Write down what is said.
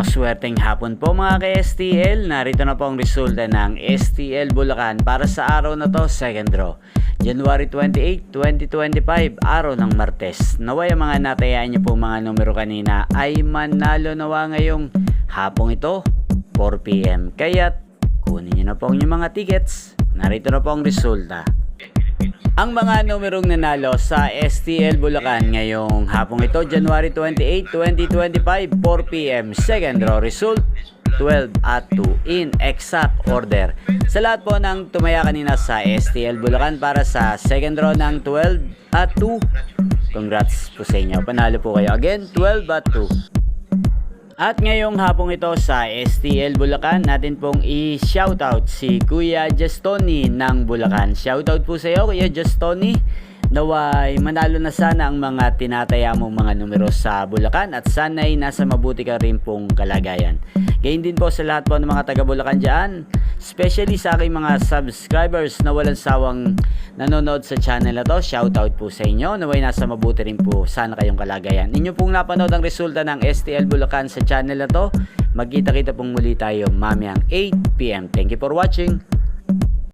Maswerteng hapon po mga ka-STL. Narito na po ang resulta ng STL Bulacan para sa araw na to, second draw. January 28, 2025, araw ng Martes. Naway ang mga natayaan niyo po mga numero kanina ay manalo nawa ngayong hapong ito, 4 PM. Kaya't kunin niyo na po ang inyong mga tickets. Narito na po ang resulta. Ang mga numerong nanalo sa STL Bulacan ngayong hapong ito, January 28, 2025, 4 PM. Second draw result, 12 at 2 in exact order. Sa lahat po ng tumaya kanina sa STL Bulacan para sa second draw ng 12 at 2, congrats po sa inyo. Panalo po kayo. Again, 12 at 2. At ngayong hapong ito sa STL Bulacan, natin pong i-shoutout si Kuya Justoni ng Bulacan. Shoutout po sa iyo, Kuya Justoni. Naway manalo na sana ang mga tinataya mong mga numero sa Bulacan at sana'y nasa mabuti ka rin pong kalagayan. Gayun din po sa lahat po ng mga taga Bulacan dyan, especially sa aking mga subscribers na walang sawang nanonood sa channel na to. Shoutout po sa inyo. Naway nasa mabuti rin po sana kayong kalagayan. Inyo pong napanood ang resulta ng STL Bulacan sa channel na to. Magkita-kita pong muli tayo mamayang 8 PM. Thank you for watching.